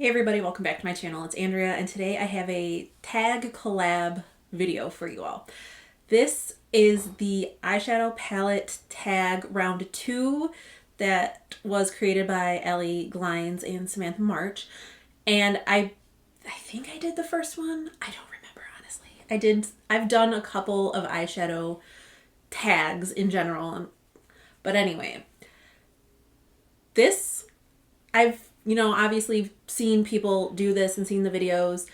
Hey everybody, welcome back to my channel. It's Andrea, and today I have a tag collab video for you all. This is the eyeshadow palette tag round 2 that was created by Ellie Glines and Samantha March. And I think I did the first one. I don't remember, honestly. I've done a couple of eyeshadow tags in general. But anyway, this, I've obviously seen people do this and seen the videos.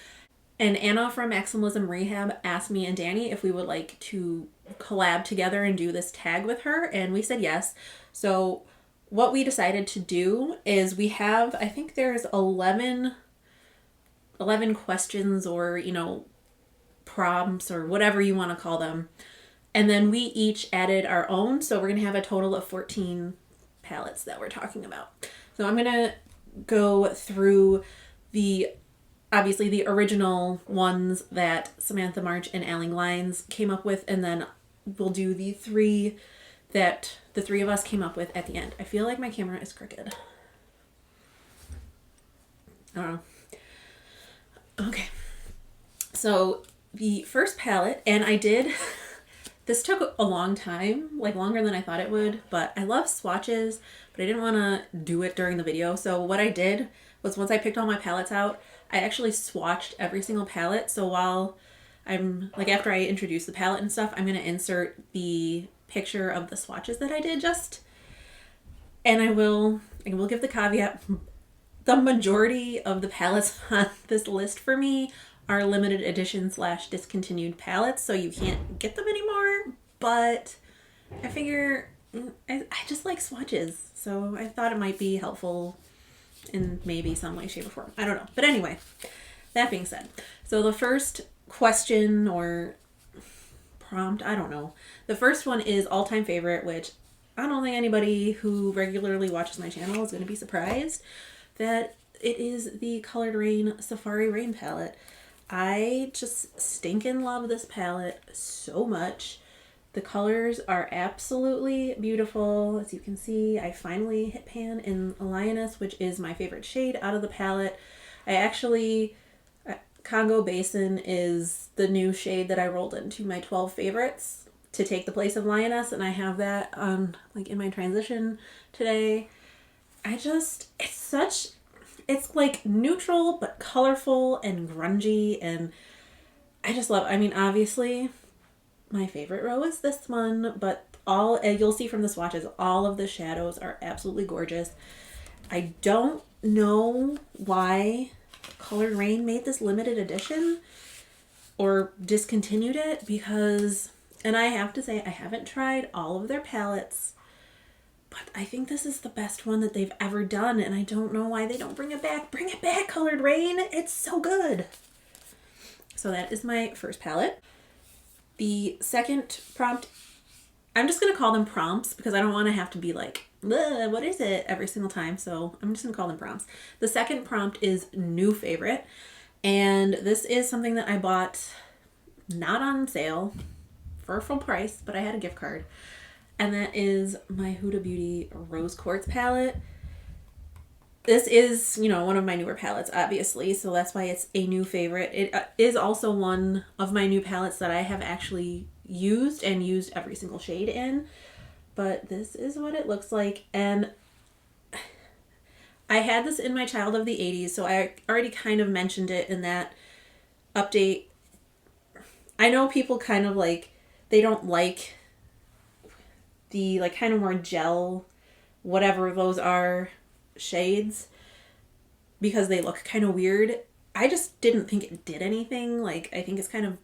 And Anna from Maximalism Rehab asked me and Danny if we would like to collab together and do this tag with her. And we said yes. So what we decided to do is we have, I think there's 11 questions or, prompts or whatever you want to call them. And then we each added our own. So we're going to have a total of 14 palettes that we're talking about. So I'm going to go through obviously the original ones that Samantha March and Ellie Glines came up with, and then we'll do the three that the three of us came up with at the end. I feel like my camera is crooked. I don't know. Okay. So the first palette, and this took a long time, like longer than I thought it would, but I love swatches, but I didn't want to do it during the video. So what I did was once I picked all my palettes out, I actually swatched every single palette. So while after I introduce the palette and stuff, I'm going to insert the picture of the swatches that I did and I will give the caveat, the majority of the palettes on this list for me are limited edition / discontinued palettes, so you can't get them anymore, but I figure I just like swatches, so I thought it might be helpful in maybe some way, shape, or form. I don't know. But anyway, that being said, so the first question or prompt, I don't know. The first one is all-time favorite, which I don't think anybody who regularly watches my channel is going to be surprised that it is the Colored Rain Safari Rain palette. I just stinking love this palette so much. The colors are absolutely beautiful. As you can see, I finally hit pan in Lioness, which is my favorite shade out of the palette. Congo Basin is the new shade that I rolled into my 12 favorites to take the place of Lioness, and I have that in my transition today. It's like neutral but colorful and grungy, and I just love it. Obviously my favorite row is this one, but you'll see from the swatches, all of the shadows are absolutely gorgeous. I don't know why Colored Rain made this limited edition or discontinued it, and I have to say I haven't tried all of their palettes, but I think this is the best one that they've ever done, and I don't know why they don't bring it back. Bring it back, Colored Rain! It's so good! So that is my first palette. The second prompt, I'm just going to call them prompts because I don't want to have to be like, what is it, every single time, so I'm just going to call them prompts. The second prompt is new favorite, and this is something that I bought not on sale for full price, but I had a gift card. And that is my Huda Beauty Rose Quartz palette. This is, one of my newer palettes, obviously, so that's why it's a new favorite. It is also one of my new palettes that I have actually used every single shade in. But this is what it looks like. And I had this in my Child of the 80s, so I already kind of mentioned it in that update. I know people kind of they don't like the kind of more gel, whatever those are, shades, because they look kind of weird. I just didn't think it did anything. I think it's kind of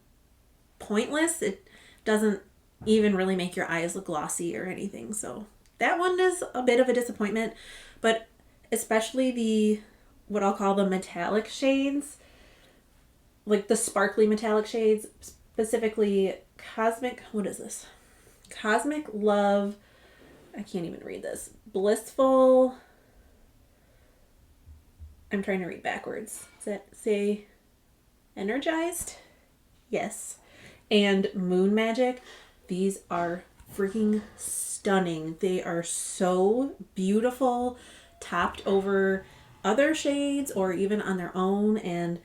pointless. It doesn't even really make your eyes look glossy or anything. So that one is a bit of a disappointment, but especially what I'll call the metallic shades, like the sparkly metallic shades, specifically Cosmic Love, I can't even read this, Blissful, I'm trying to read backwards. Does that say Energized? Yes. And Moon Magic. These are freaking stunning. They are so beautiful, topped over other shades or even on their own. And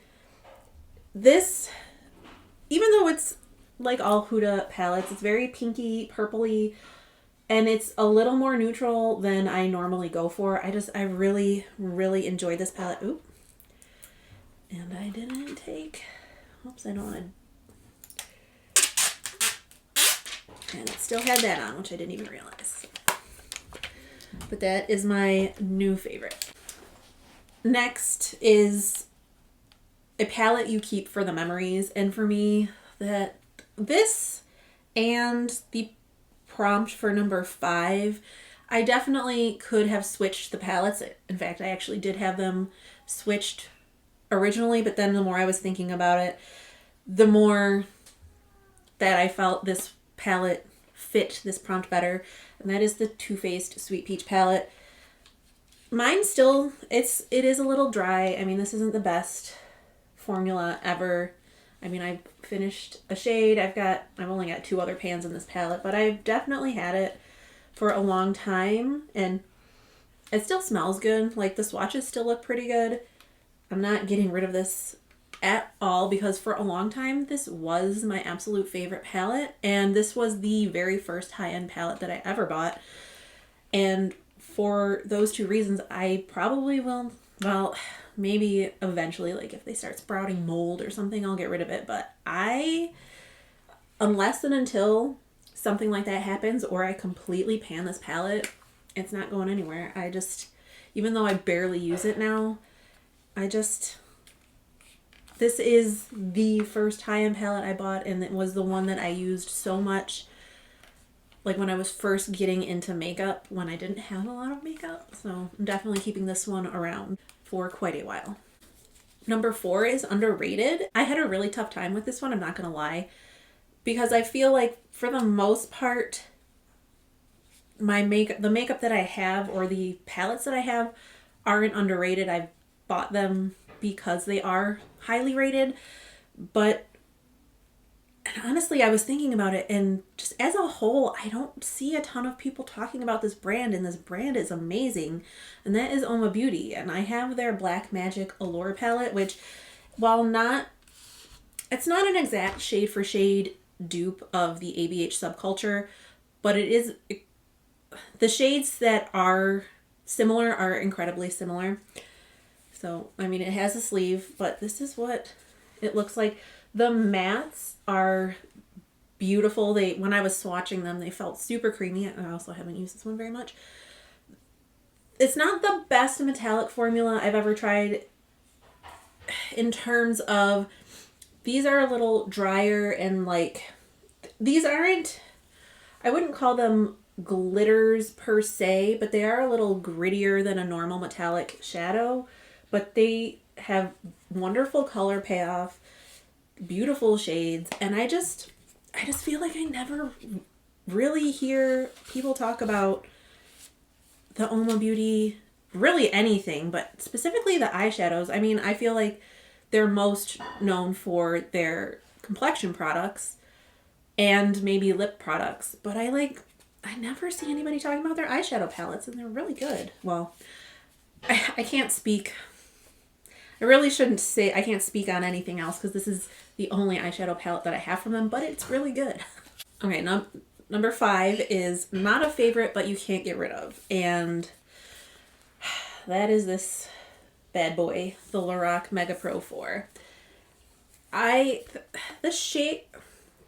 this, even though it's like all Huda palettes, it's very pinky, purpley, and it's a little more neutral than I normally go for. I really, really enjoyed this palette. Oop. And I didn't take, oops, I don't want to, and it still had that on, which I didn't even realize. But that is my new favorite. Next is a palette you keep for the memories. And for me, that this and the prompt for number 5, I definitely could have switched the palettes. In fact, I actually did have them switched originally, but then the more I was thinking about it, the more that I felt this palette fit this prompt better. And that is the Too Faced Sweet Peach palette. Mine still, it is a little dry. I mean, this isn't the best formula ever. I mean, I've finished a shade. I've only got 2 other pans in this palette, but I've definitely had it for a long time, and it still smells good. Like, the swatches still look pretty good. I'm not getting rid of this at all because for a long time, this was my absolute favorite palette, and this was the very first high-end palette that I ever bought. And for those 2 reasons, I probably will, well, maybe eventually, like if they start sprouting mold or something, I'll get rid of it. But unless and until something like that happens or I completely pan this palette, it's not going anywhere. Even though I barely use it now, this is the first high-end palette I bought, and it was the one that I used so much, like when I was first getting into makeup, when I didn't have a lot of makeup. So I'm definitely keeping this one around for quite a while. Number 4 is underrated. I had a really tough time with this one, I'm not gonna lie, because I feel like for the most part, the makeup that I have or the palettes that I have aren't underrated. I've bought them because they are highly rated, but honestly, I was thinking about it, and just as a whole, I don't see a ton of people talking about this brand, and this brand is amazing, and that is Oma Beauty. And I have their Black Magic Allure palette, which, while it's not an exact shade for shade dupe of the ABH subculture, but the shades that are similar are incredibly similar. So, I mean, it has a sleeve, but this is what it looks like. The mattes are beautiful. When I was swatching them, they felt super creamy. I also haven't used this one very much. It's not the best metallic formula I've ever tried in terms of, these are a little drier, and like, these aren't, I wouldn't call them glitters per se, but they are a little grittier than a normal metallic shadow. But they have wonderful color payoff, beautiful shades, and I just feel like I never really hear people talk about the Oma Beauty, really anything, but specifically the eyeshadows. I mean, I feel like they're most known for their complexion products and maybe lip products, but I never see anybody talking about their eyeshadow palettes, and they're really good. Well, I can't speak. I really shouldn't say, I can't speak on anything else because this is the only eyeshadow palette that I have from them, but it's really good. Okay, number 5 is not a favorite, but you can't get rid of. And that is this bad boy, the Lorac Mega Pro 4.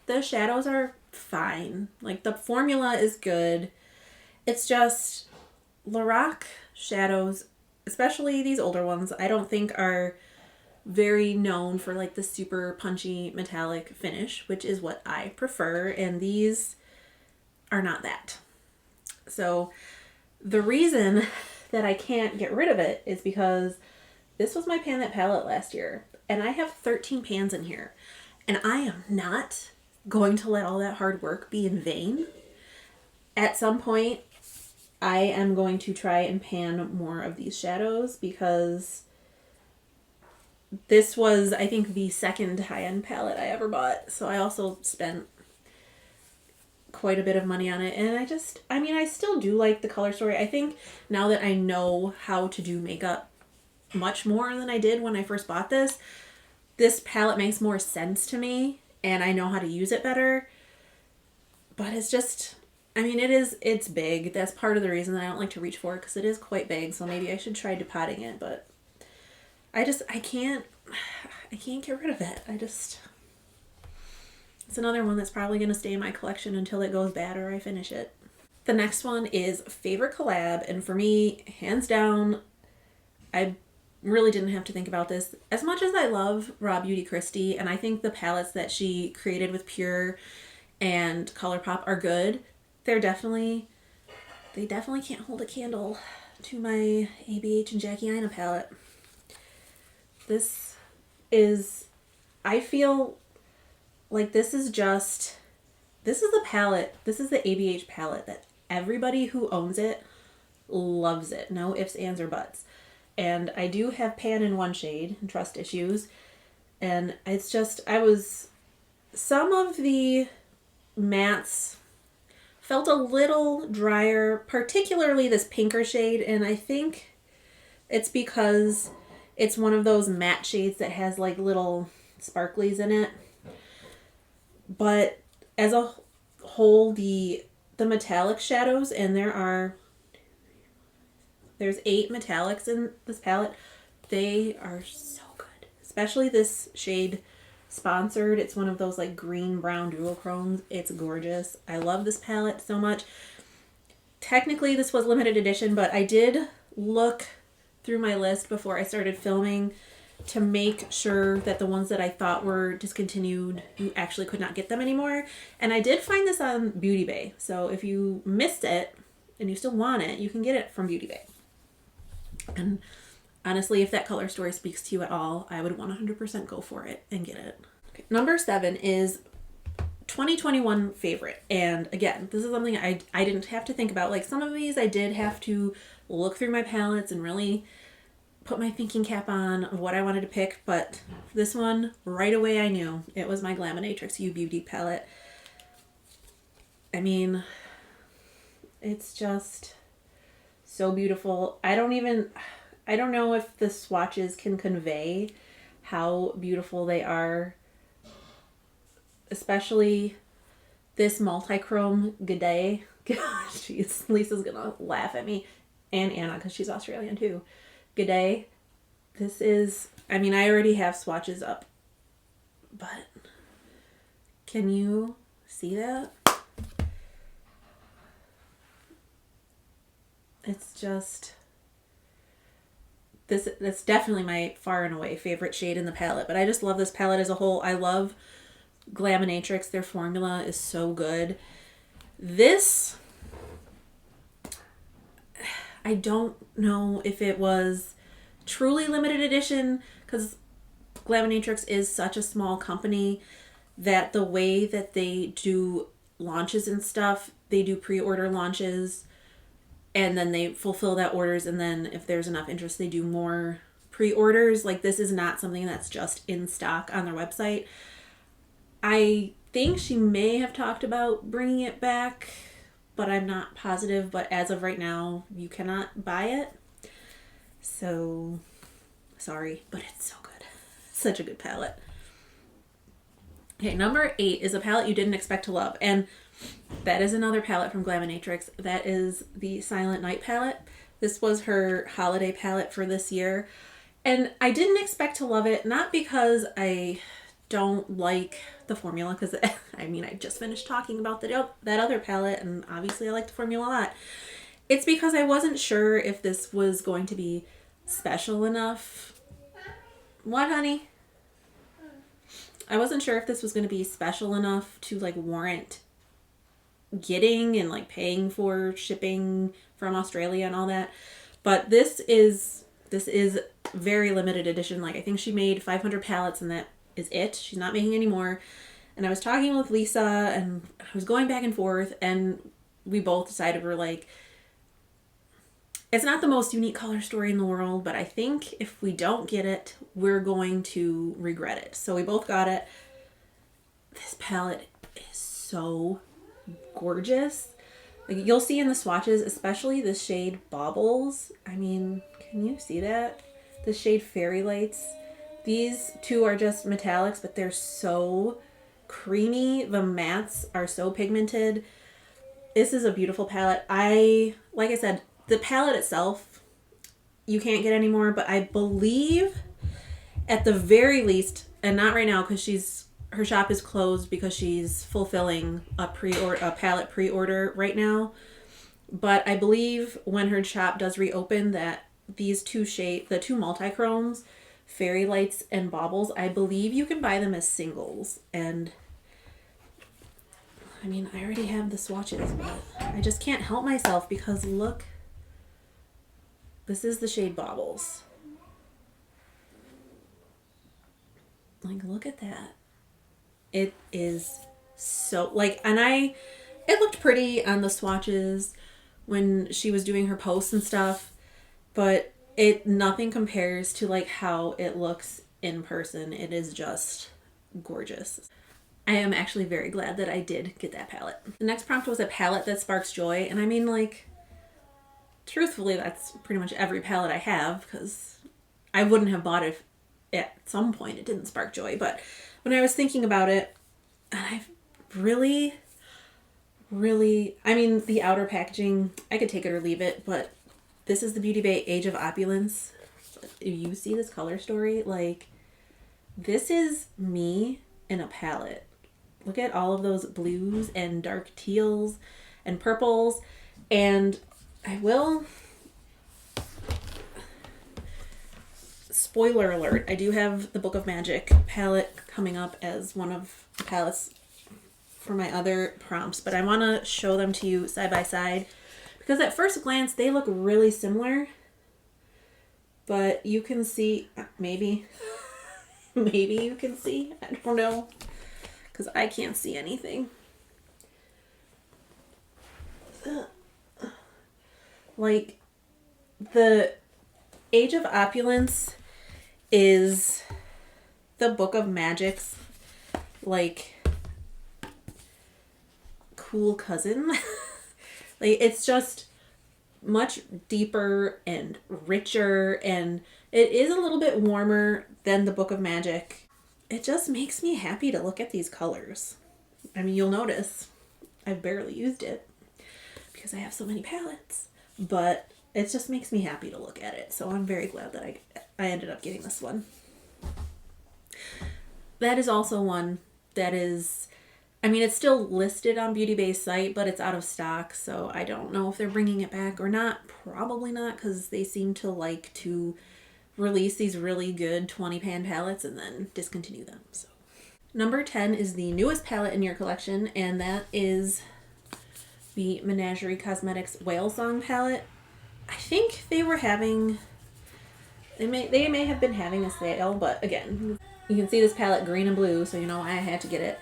The shadows are fine. Like, the formula is good. It's just Lorac shadows, especially these older ones, I don't think are very known for like the super punchy metallic finish, which is what I prefer, and these are not that. So the reason that I can't get rid of it is because this was my Pan That palette last year, and I have 13 pans in here, and I am not going to let all that hard work be in vain. At some point, I am going to try and pan more of these shadows because this was, I think, the second high-end palette I ever bought. So I also spent quite a bit of money on it. And I still do like the color story. I think now that I know how to do makeup much more than I did when I first bought this. This palette makes more sense to me and I know how to use it better. But it's just, I mean, it's big. That's part of the reason that I don't like to reach for it, because it is quite big. So maybe I should try depotting it, but I can't get rid of it. It's another one that's probably going to stay in my collection until it goes bad or I finish it. The next one is Favorite Collab, and for me, hands down, I really didn't have to think about this. As much as I love Raw Beauty Kristi, and I think the palettes that she created with Pure and ColourPop are good, they definitely can't hold a candle to my ABH and Jackie Aina palette. This is, I feel like this is the palette, this is the ABH palette that everybody who owns it loves it. No ifs, ands, or buts. And I do have pan in one shade, and Trust Issues. And it's just, some of the mattes felt a little drier, particularly this pinker shade. And I think it's because it's one of those matte shades that has like little sparklies in it. But as a whole, the metallic shadows, and there's 8 metallics in this palette. They are so good. Especially this shade Sponsored. It's one of those like green brown duochromes. It's gorgeous. I love this palette so much. Technically this was limited edition, but I did look through my list before I started filming to make sure that the ones that I thought were discontinued, you actually could not get them anymore. And I did find this on Beauty Bay. So if you missed it and you still want it, you can get it from Beauty Bay. And honestly, if that color story speaks to you at all, I would 100% go for it and get it. Okay. Number 7 is 2021 favorite. And again, this is something I didn't have to think about. Like some of these I did have to look through my palettes and really put my thinking cap on of what I wanted to pick. But this one, right away I knew it was my Glaminatrix U Beauty palette. I mean, it's just so beautiful. I don't know if the swatches can convey how beautiful they are. Especially this multi-chrome G'day. Jeez, Lisa's gonna laugh at me. And Anna, because she's Australian too. G'day. This is, I mean, I already have swatches up. But can you see that? It's just, that's definitely my far and away favorite shade in the palette. But I just love this palette as a whole. I love Glaminatrix. Their formula is so good. This, I don't know if it was truly limited edition, because Glaminatrix is such a small company that the way that they do launches and stuff, they do pre-order launches and then they fulfill that orders, and then if there's enough interest they do more pre-orders. Like this is not something that's just in stock on their website. I think she may have talked about bringing it back, but I'm not positive. But as of right now, you cannot buy it. So, sorry, but it's so good. Such a good palette. Okay, number 8 is a palette you didn't expect to love. And that is another palette from Glaminatrix. That is the Silent Night palette. This was her holiday palette for this year. And I didn't expect to love it, not because I don't like the formula, because I mean, I just finished talking about that other palette, and obviously I like the formula a lot. It's because I wasn't sure if this was going to be special enough. What, honey? I wasn't sure if this was going to be special enough to like warrant getting and like paying for shipping from Australia and all that. But this is very limited edition. Like I think she made 500 palettes and that is it. She's not making any more. And I was talking with Lisa and I was going back and forth, and we both decided, we're like, it's not the most unique color story in the world, but I think if we don't get it, we're going to regret it. So we both got it. This palette is so gorgeous. Like you'll see in the swatches, especially this shade Baubles. I mean, can you see that? the shade Fairy Lights. These two are just metallics, but they're so creamy. The mattes are so pigmented. This is a beautiful palette. Like I said, the palette itself, you can't get anymore, but I believe at the very least, and not right now because her shop is closed because she's fulfilling a palette pre-order right now. But I believe when her shop does reopen that these two the two multi-chromes, Fairy Lights and Baubles, I believe you can buy them as singles. And I mean, I already have the swatches, but I just can't help myself because look, this is the shade Baubles. Like, look at that. It is so, like, and it looked pretty on the swatches when she was doing her posts and stuff, but nothing compares to like how it looks in person. It is just gorgeous. I am actually very glad that I did get that palette. The next prompt was a palette that sparks joy, and I mean, like, truthfully, that's pretty much every palette I have because I wouldn't have bought it if at some point it didn't spark joy. But when I was thinking about it, and I've really, I mean, the outer packaging, I could take it or leave it, but this is the Beauty Bay Age of Opulence. You see this color story? Like, this is me in a palette. Look at all of those blues and dark teals and purples. And I will... Spoiler alert, I do have the Book of Magic palette coming up as one of the palettes for my other prompts, but I want to show them to you side by side because at first glance they look really similar, but you can see, maybe you can see, I don't know, because I can't see anything. Like, the Age of Opulence is the Book of Magic's, like, cool cousin. Like, it's just much deeper and richer, and it is a little bit warmer than the Book of Magic. It just makes me happy to look at these colors. I mean, you'll notice I've barely used it because I have so many palettes, but it just makes me happy to look at it. So I'm very glad that I ended up getting this one. That is also one that is, I mean, it's still listed on Beauty Bay's site, but it's out of stock. So I don't know if they're bringing it back or not. Probably not, because they seem to like to release these really good 20 pan palettes and then discontinue them. So number 10 is the newest palette in your collection, and that is the Menagerie Cosmetics Whale Song palette. I think they were having, they may have been having a sale, but again, you can see this palette green and blue, so you know why I had to get it.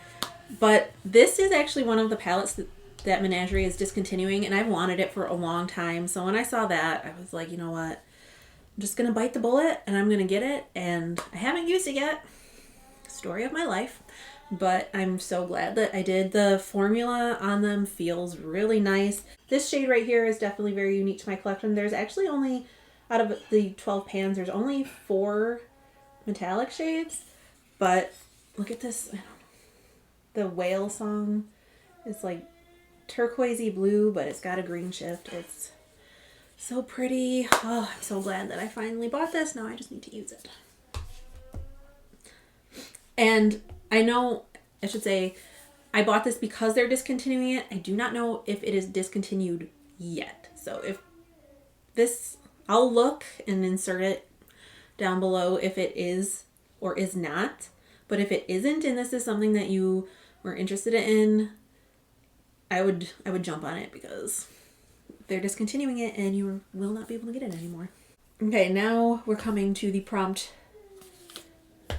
But this is actually one of the palettes that Menagerie is discontinuing, and I've wanted it for a long time. So when I saw that, I was like, you know what? I'm just going to bite the bullet, and I'm going to get it, and I haven't used it yet. Story of my life. But I'm so glad that I did. The formula on them feels really nice. This shade right here is definitely very unique to my collection. There's actually only, out of the 12 pans, there's only 4 metallic shades. But look at this. The Whale Song is like turquoisey blue, but it's got a green shift. It's so pretty. Oh, I'm so glad that I finally bought this. Now I just need to use it. And I know, I should say, I bought this because they're discontinuing it. I do not know if it is discontinued yet. So if this, I'll look and insert it down below if it is or is not. But if it isn't, and this is something that you were interested in, I would jump on it because they're discontinuing it and you will not be able to get it anymore. Okay, now we're coming to the prompt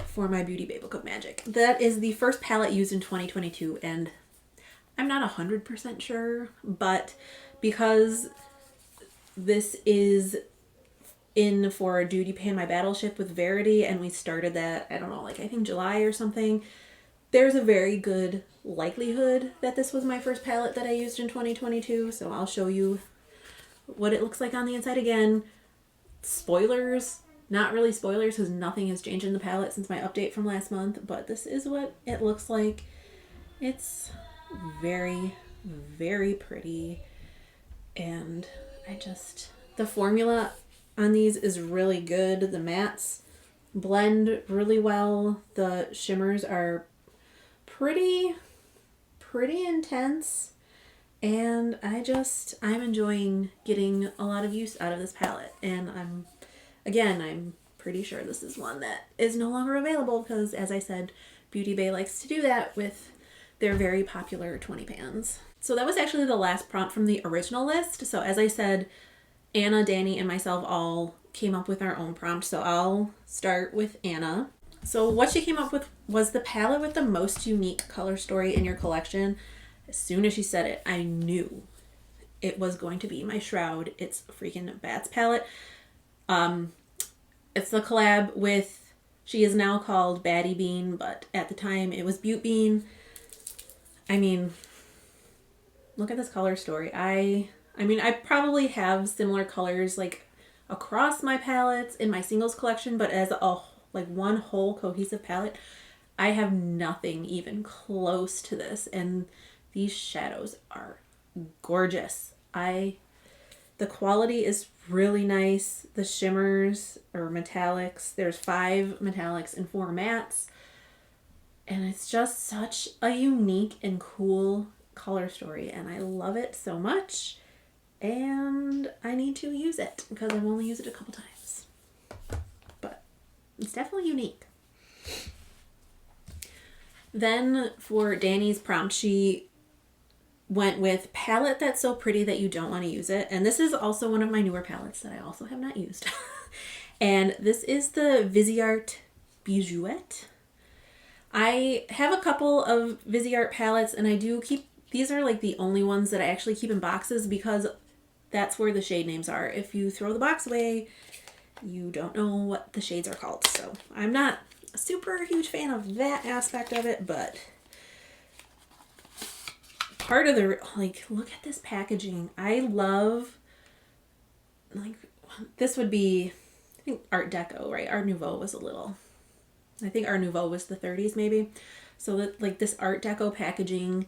for my Beauty Bay Book of Magic. That is the first palette used in 2022, and I'm not 100% sure, but because this is in for Duty Pay My Battleship with Verity, and we started that, I don't know, like I think July or something, there's a very good likelihood that this was my first palette that I used in 2022, so I'll show you what it looks like on the inside again. Spoilers, Not really spoilers because nothing has changed in the palette since my update from last month, but this is what it looks like. It's very, very pretty, and the formula on these is really good. The mattes blend really well. The shimmers are pretty intense, and I'm enjoying getting a lot of use out of this palette, and I'm pretty sure this is one that is no longer available because, as I said, Beauty Bay likes to do that with their very popular 20 pans. So that was actually the last prompt from the original list. So as I said, Anna, Danny, and myself all came up with our own prompt. So I'll start with Anna. So what she came up with was the palette with the most unique color story in your collection. As soon as she said it, I knew it was going to be my Shroud. It's freaking Bats palette. It's the collab with, she is now called Baddie Bean, but at the time it was Butte Bean. I mean, look at this color story. I probably have similar colors like across my palettes in my singles collection, but as one whole cohesive palette, I have nothing even close to this, and these shadows are gorgeous. The quality is really nice. The shimmers or metallics, there's 5 metallics and 4 mattes. And it's just such a unique and cool color story, and I love it so much. And I need to use it because I've only used it a couple times. But it's definitely unique. Then for Danny's prompt, she went with palette that's so pretty that you don't want to use it. And this is also one of my newer palettes that I also have not used. And this is the Viseart Bijouette. I have a couple of Viseart palettes, and I do keep, these are like the only ones that I actually keep in boxes because that's where the shade names are. If you throw the box away, you don't know what the shades are called. So I'm not a super huge fan of that aspect of it, but part of the, look at this packaging. I love, this would be, I think Art Deco, right? Art Nouveau was I think Art Nouveau was the 30s maybe. So that this Art Deco packaging,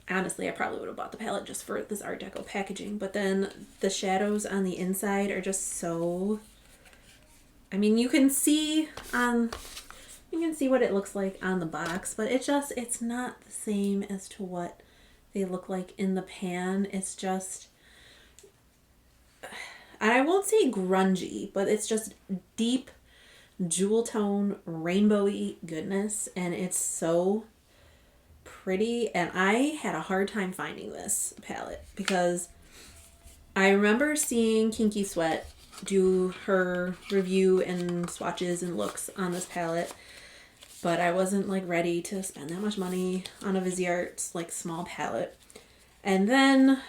honestly, I probably would have bought the palette just for this Art Deco packaging. But then the shadows on the inside are just so, you can see what it looks like on the box, but it's not the same as to what they look like in the pan. It's just, I won't say grungy, but it's just deep jewel tone, rainbowy goodness, and it's so pretty. And I had a hard time finding this palette because I remember seeing Kinky Sweat do her review and swatches and looks on this palette, but I wasn't ready to spend that much money on a Viseart's small palette. And then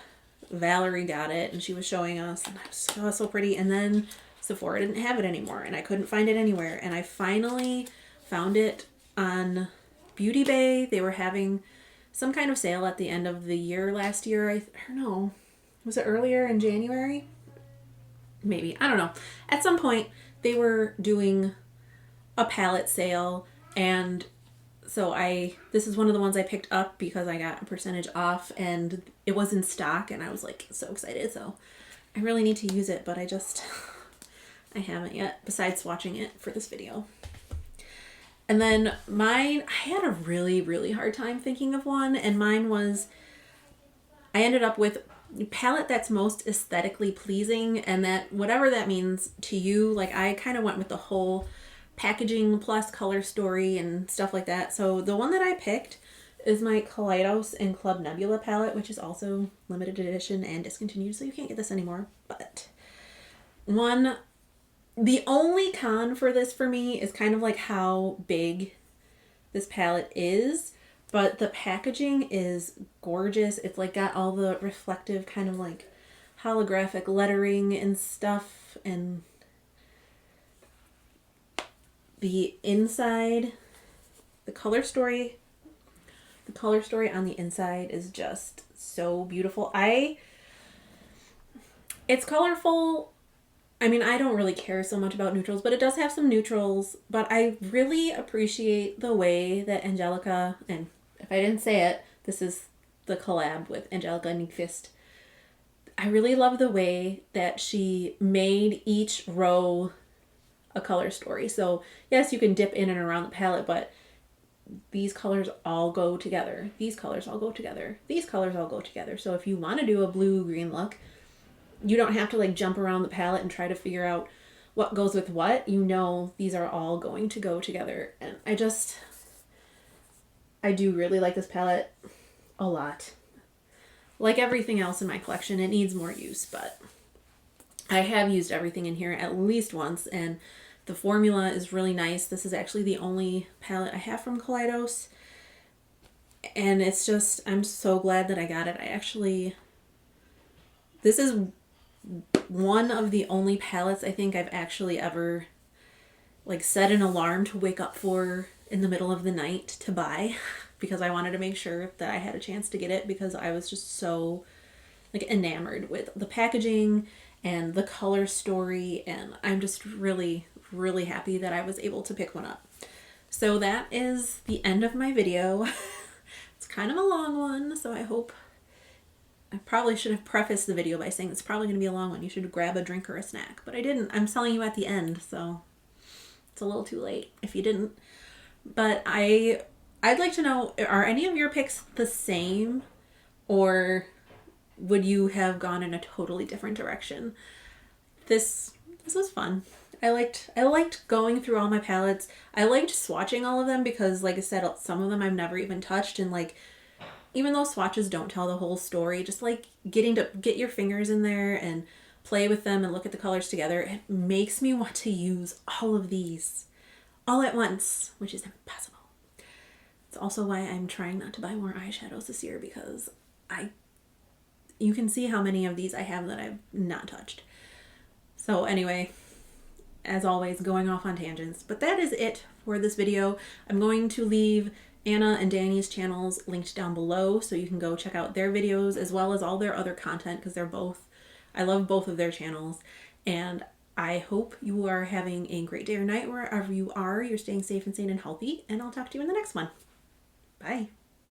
Valerie got it and she was showing us, and it was so pretty. And then Sephora didn't have it anymore, and I couldn't find it anywhere. And I finally found it on Beauty Bay. They were having some kind of sale at the end of the year last year. I don't know. Was it earlier in January? Maybe. I don't know. At some point, they were doing a palette sale, and so this is one of the ones I picked up because I got a percentage off, and it was in stock, and I was so excited. So I really need to use it, but I haven't yet, besides swatching it for this video. And then mine, I had a really, really hard time thinking of one, and mine was, I ended up with a palette that's most aesthetically pleasing, and that, whatever that means to you, I kind of went with the whole packaging plus color story and stuff like that. So the one that I picked is my Kaleidos and Club Nebula palette, which is also limited edition and discontinued, so you can't get this anymore. But the only con for this for me is kind of how big this palette is, but the packaging is gorgeous. It's got all the reflective kind of holographic lettering and stuff, and the inside, the color story on the inside is just so beautiful. It's colorful I mean, I don't really care so much about neutrals, but it does have some neutrals. But I really appreciate the way that Angelica, and if I didn't say it, this is the collab with Angelica Nyqvist. I really love the way that she made each row a color story. So yes, you can dip in and around the palette, but these colors all go together. These colors all go together. These colors all go together. So if you want to do a blue-green look, you don't have to like jump around the palette and try to figure out what goes with what. You know these are all going to go together. And I do really like this palette a lot. Like everything else in my collection, it needs more use, but I have used everything in here at least once, and the formula is really nice. This is actually the only palette I have from Kaleidos, and it's just, I'm so glad that I got it. This is one of the only palettes I think I've actually ever like set an alarm to wake up for in the middle of the night to buy, because I wanted to make sure that I had a chance to get it, because I was just so like enamored with the packaging and the color story, and I'm just really, really happy that I was able to pick one up. So that is the end of my video. It's kind of a long one, so I probably should have prefaced the video by saying it's probably going to be a long one. You should grab a drink or a snack, but I didn't. I'm telling you at the end, so it's a little too late if you didn't. But I'd like to know, are any of your picks the same, or would you have gone in a totally different direction? This was fun. I liked going through all my palettes. I liked swatching all of them because, like I said, some of them I've never even touched, and like, even though swatches don't tell the whole story, just like getting to get your fingers in there and play with them and look at the colors together, it makes me want to use all of these all at once, which is impossible. It's also why I'm trying not to buy more eyeshadows this year, because you can see how many of these I have that I've not touched. So anyway, as always, going off on tangents, but that is it for this video. I'm going to leave Anna and Danny's channels linked down below, so you can go check out their videos as well as all their other content, because I love both of their channels. And I hope you are having a great day or night wherever you are. You're staying safe and sane and healthy, and I'll talk to you in the next one. Bye.